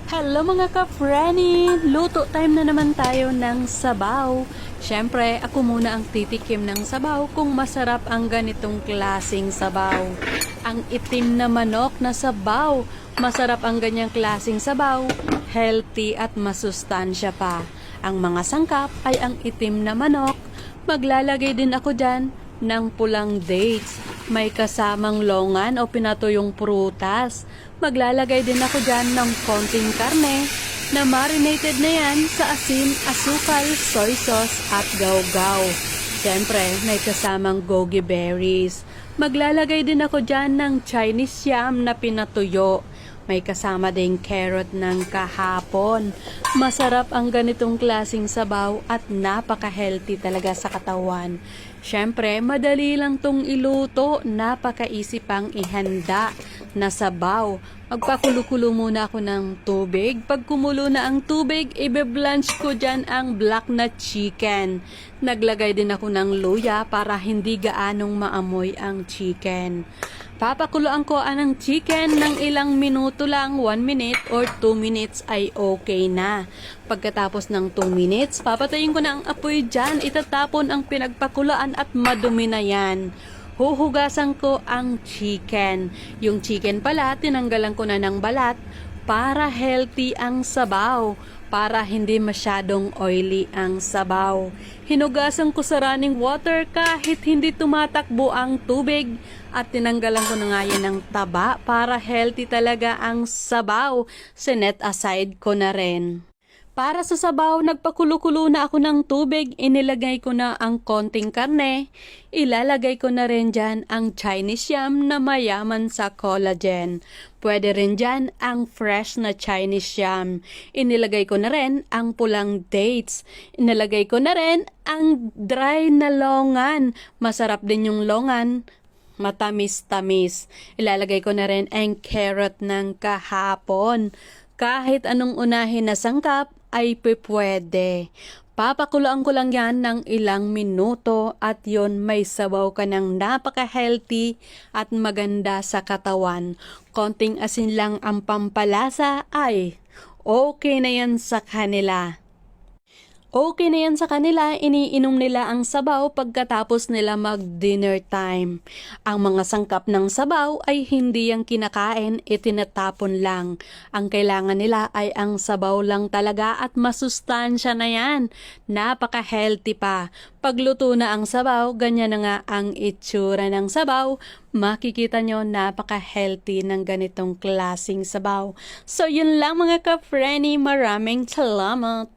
Hello mga ka-Frenny! Luto time na naman tayo ng sabaw. Siyempre, ako muna ang titikim ng sabaw kung masarap ang ganitong klasing sabaw. Ang itim na manok na sabaw. Masarap ang ganyang klasing sabaw. Healthy at masustansya pa. Ang mga sangkap ay ang itim na manok. Maglalagay din ako dyan ng pulang dates. May kasamang longan o pinatuyong prutas. Maglalagay din ako dyan ng konting karne na marinated na yan sa asin, asukal, soy sauce at gawgaw. Siyempre, may kasamang goji berries. Maglalagay din ako dyan ng Chinese yam na pinatuyo. May kasama ding carrot ng kahapon. Masarap ang ganitong klasing sabaw at napaka-healthy talaga sa katawan. Siyempre, madali lang tong iluto, napakaisip pang ihanda na sabaw. Magpakulo-kulo muna ako ng tubig. Pag kumulo na ang tubig, ibe-blanch ko dyan ang black na chicken. Naglagay din ako ng luya para hindi gaanong maamoy ang chicken. Papakuloan ko ang chicken ng ilang minuto lang, 1 minute or 2 minutes ay okay na. Pagkatapos ng 2 minutes, papatayin ko na ang apoy dyan, itatapon ang pinagpakuloan at madumi na yan. Huhugasan ko ang chicken. Yung chicken pala, tinanggalan ko na ng balat para healthy ang sabaw, para hindi masyadong oily ang sabaw. Hinugasan ko sa running water kahit hindi tumatakbo ang tubig at tinanggalan ko na nga yan ng taba para healthy talaga ang sabaw. Sinet aside ko na rin. Para sa sabaw, nagpakulo-kulo na ako ng tubig, inilagay ko na ang konting karne, ilalagay ko na rin dyan ang Chinese yam na mayaman sa collagen. Pwede rin dyan ang fresh na Chinese yam. Inilagay ko na rin ang pulang dates. Inilagay ko na rin ang dry na longan. Masarap din yung longan. Matamis-tamis. Ilalagay ko na rin ang carrot ng kahapon. Kahit anong unahin na sangkap ay pwede. Papakuloan ko lang yan ng ilang minuto at yon may sabaw ka ng napaka-healthy at maganda sa katawan. Konting asin lang ang pampalasa ay okay na yan sa kanila. Okay na yan sa kanila, iniinom nila ang sabaw pagkatapos nila mag-dinner time. Ang mga sangkap ng sabaw ay hindi yung kinakain, itinatapon lang. Ang kailangan nila ay ang sabaw lang talaga at masustansya na yan. Napaka-healthy pa. Pagluto na ang sabaw, ganyan na nga ang itsura ng sabaw. Makikita nyo, napaka-healthy ng ganitong klasing sabaw. So yun lang mga ka-Frenny, maraming salamat!